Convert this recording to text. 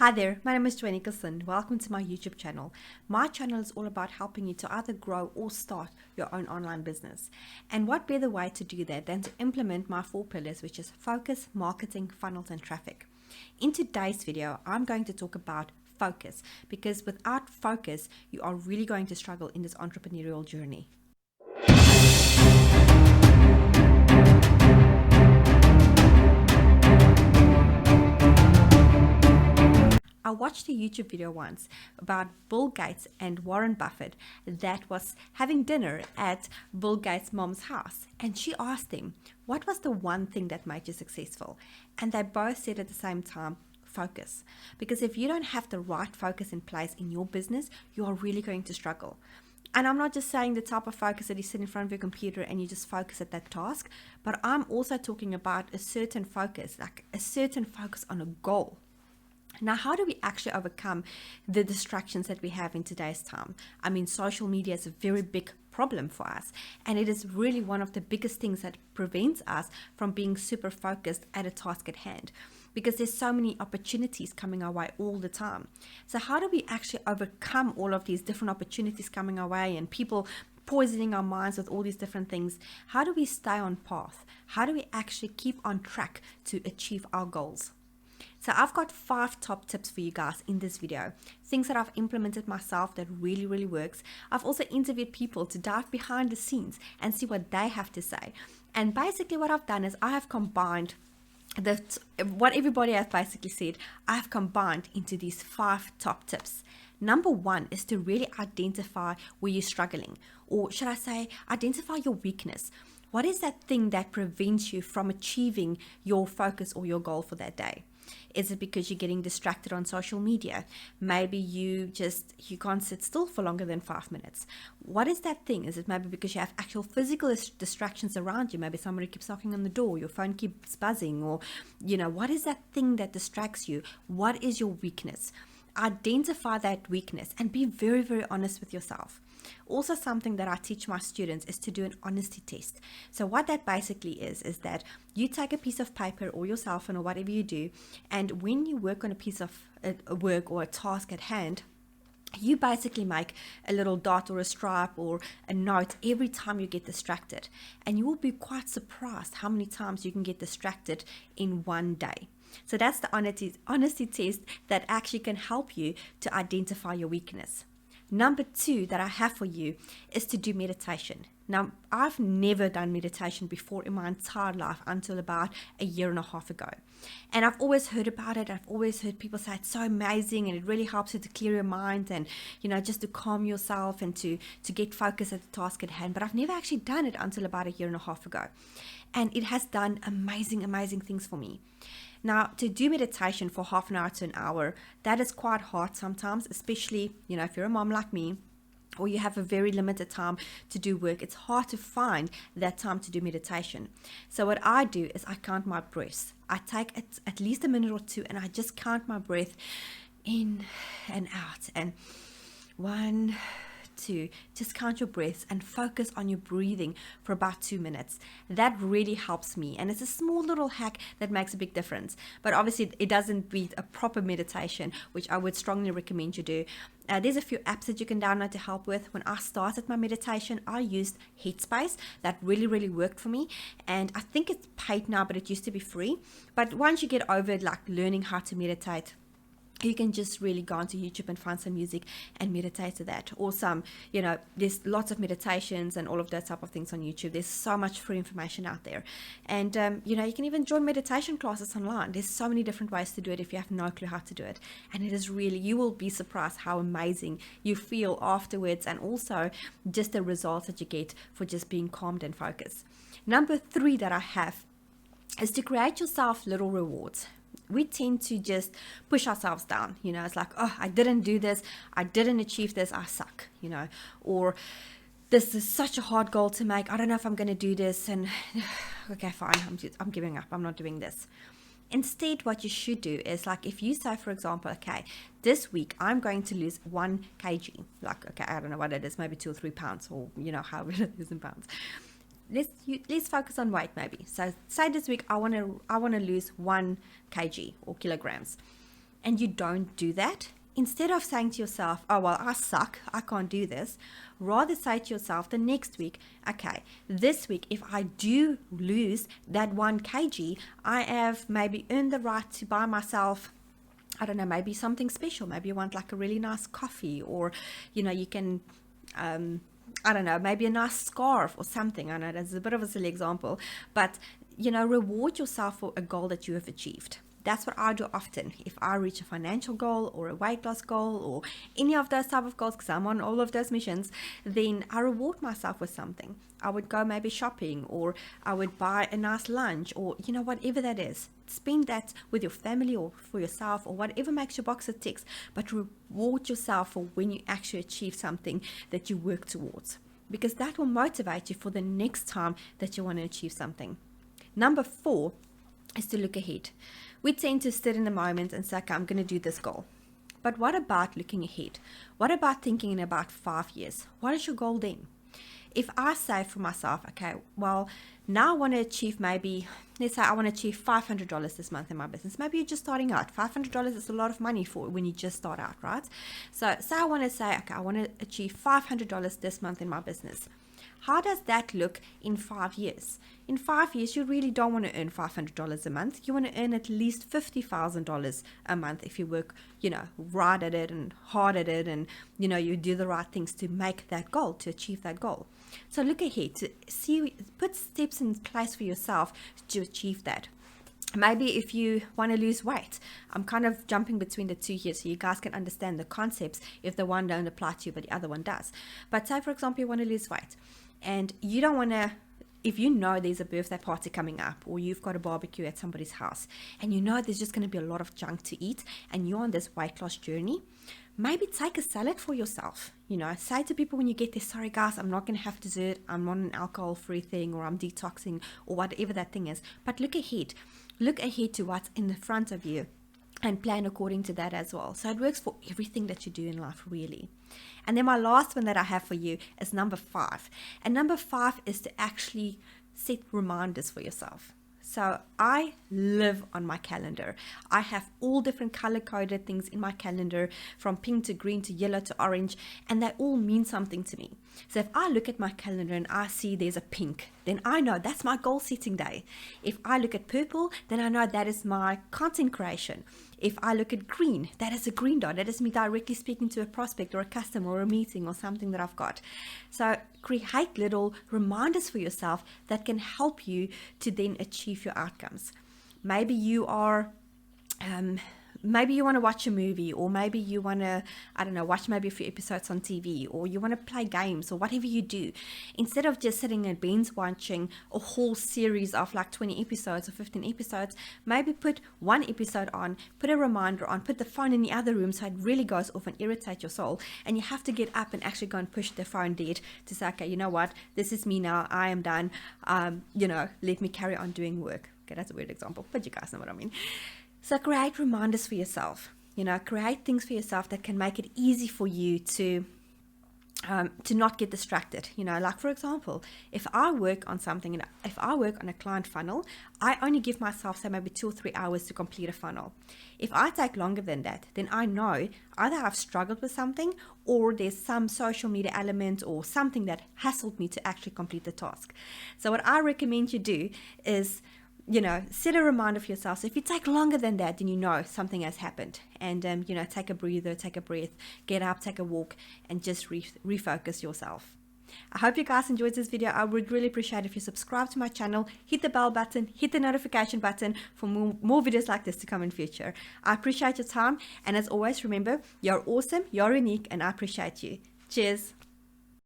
Hi there, my name is Joanne Nicholson. Welcome to my YouTube channel. My channel is all about helping you to either grow or start your own online business. And what better way to do that than to implement my 4 pillars, which is focus, marketing, funnels, and traffic. In today's video, I'm going to talk about focus, because without focus, you are really going to struggle in this entrepreneurial journey. I watched a YouTube video once about Bill Gates and Warren Buffett that was having dinner at Bill Gates' mom's house. And she asked him, what was the one thing that made you successful? And they both said at the same time, focus. Because if you don't have the right focus in place in your business, you are really going to struggle. And I'm not just saying the type of focus that you sit in front of your computer and you just focus at that task, but I'm also talking about a certain focus, like a certain focus on a goal. Now, how do we actually overcome the distractions that we have in today's time? I mean, social media is a very big problem for us, and it is really one of the biggest things that prevents us from being super focused at a task at hand, because there's so many opportunities coming our way all the time. So how do we actually overcome all of these different opportunities coming our way and people poisoning our minds with all these different things? How do we stay on path? How do we actually keep on track to achieve our goals? So I've got 5 top tips for you guys in this video, things that I've implemented myself that really works. I've also interviewed people to dive behind the scenes and see what they have to say. And basically what I've done is I have combined what everybody has basically said, I have combined into these 5 top tips. Number 1 is to really identify where you're struggling, or should I say, identify your weakness. What is that thing that prevents you from achieving your focus or your goal for that day? Is it because you're getting distracted on social media? Maybe you can't sit still for longer than 5 minutes. What is that thing? Is it maybe because you have actual physical distractions around you? Maybe somebody keeps knocking on the door, your phone keeps buzzing, or what is that thing that distracts you? What is your weakness? Identify that weakness and be very honest with yourself. Also, something that I teach my students is to do an honesty test. So what that basically is that you take a piece of paper or your cell phone or whatever you do, and when you work on a piece of work or a task at hand, you basically make a little dot or a stripe or a note every time you get distracted. And you will be quite surprised how many times you can get distracted in one day. So that's the honesty test that actually can help you to identify your weakness. Number 2 that I have for you is to do meditation. Now, I've never done meditation before in my entire life until about a year and a half ago. And I've always heard about it. I've always heard people say it's so amazing and it really helps you to clear your mind and, just to calm yourself and to get focused at the task at hand. But I've never actually done it until about a year and a half ago. And it has done amazing things for me. Now, to do meditation for half an hour to an hour, that is quite hard sometimes, especially, if you're a mom like me, or you have a very limited time to do work. It's hard to find that time to do meditation. So what I do is I count my breaths. I take at least a minute or 2 and I just count my breath in and out. And 1, 2, just count your breaths and focus on your breathing for about 2 minutes. That really helps me, and it's a small little hack that makes a big difference. But obviously it doesn't beat a proper meditation, which I would strongly recommend you do. There's a few apps that you can download to help with. When I started my meditation, I used Headspace. That really worked for me, and I think it's paid now, but it used to be free. But once you get over it, like learning how to meditate, you can just really go onto YouTube and find some music and meditate to that, or some, there's lots of meditations and all of that type of things on YouTube. There's so much free information out there. And, you can even join meditation classes online. There's so many different ways to do it if you have no clue how to do it. And it is really, you will be surprised how amazing you feel afterwards, and also just the results that you get for just being calmed and focused. Number 3 that I have is to create yourself little rewards. We tend to just push ourselves down. It's like, oh, I didn't do this, I didn't achieve this, I suck, or this is such a hard goal to make, I don't know if I'm going to do this, and okay, fine, I'm giving up, I'm not doing this. Instead, what you should do is, like, if you say, for example, okay, this week I'm going to lose 1 kg, like, okay, I don't know what it is, maybe 2 or 3 pounds, or however it is in pounds. Let's focus on weight maybe. So say this week I want to lose 1 kg or kilograms. and you don't do that, instead of saying to yourself, oh, well, I suck, I can't do this, rather say to yourself the next week, okay, this week, if I do lose that 1 kg, I have maybe earned the right to buy myself, I don't know, maybe something special. Maybe you want like a really nice coffee, or, you can, I don't know, maybe a nice scarf or something. I know that's a bit of a silly example, but, reward yourself for a goal that you have achieved. That's what I do often. If I reach a financial goal or a weight loss goal or any of those type of goals, because I'm on all of those missions, then I reward myself with something. I would go maybe shopping, or I would buy a nice lunch, or whatever that is. Spend that with your family or for yourself, or whatever makes your box of ticks, but reward yourself for when you actually achieve something that you work towards, because that will motivate you for the next time that you want to achieve something. Number 4 is to look ahead. We tend to sit in the moment and say, okay, I'm going to do this goal. But what about looking ahead? What about thinking in about 5 years? What is your goal then? If I say for myself, okay, well, now I want to achieve maybe, let's say I want to achieve $500 this month in my business. Maybe you're just starting out. $500 is a lot of money for when you just start out, right? So say I want to say, okay, I want to achieve $500 this month in my business. How does that look in 5 years? In 5 years, you really don't want to earn $500 a month. You want to earn at least $50,000 a month if you work, right at it and hard at it, and, you do the right things to make that goal, to achieve that goal. So look ahead, to see, put steps in place for yourself to achieve that. Maybe if you want to lose weight, I'm kind of jumping between the two here so you guys can understand the concepts if the one don't apply to you but the other one does. But say, for example, you want to lose weight and you don't want to, if you know there's a birthday party coming up, or you've got a barbecue at somebody's house and you know there's just going to be a lot of junk to eat and you're on this weight loss journey, maybe take a salad for yourself. Say to people when you get there, sorry guys, I'm not going to have dessert, I'm on an alcohol-free thing, or I'm detoxing, or whatever that thing is. But look ahead to what's in the front of you and plan according to that as well. So it works for everything that you do in life, really. And then my last one that I have for you is number 5. And number 5 is to actually set reminders for yourself. So I live on my calendar. I have all different color-coded things in my calendar, from pink to green to yellow to orange, and they all mean something to me. So if I look at my calendar and I see there's a pink, then I know that's my goal-setting day. If I look at purple, then I know that is my content creation. If I look at green, that is a green dot. That is me directly speaking to a prospect or a customer or a meeting or something that I've got. So create little reminders for yourself that can help you to then achieve your outcomes. Maybe you are maybe you want to watch a movie, or maybe you want to, watch maybe a few episodes on TV, or you want to play games, or whatever you do. Instead of just sitting and binge watching a whole series of like 20 episodes or 15 episodes, maybe put one episode on, put a reminder on, put the phone in the other room so it really goes off and irritates your soul. And you have to get up and actually go and push the phone dead to say, okay, you know what, this is me now, I am done, let me carry on doing work. Okay, that's a weird example, but you guys know what I mean. So create reminders for yourself, create things for yourself that can make it easy for you to not get distracted. Like for example, if I work on something, if I work on a client funnel, I only give myself say maybe 2 or 3 hours to complete a funnel. If I take longer than that, then I know either I've struggled with something, or there's some social media element or something that hassled me to actually complete the task. So what I recommend you do is, set a reminder for yourself. So if you take longer than that, then you know something has happened. And, take a breather, take a breath, get up, take a walk, and just refocus yourself. I hope you guys enjoyed this video. I would really appreciate if you subscribe to my channel, hit the bell button, hit the notification button for more videos like this to come in future. I appreciate your time. And as always, remember, you're awesome, you're unique, and I appreciate you. Cheers.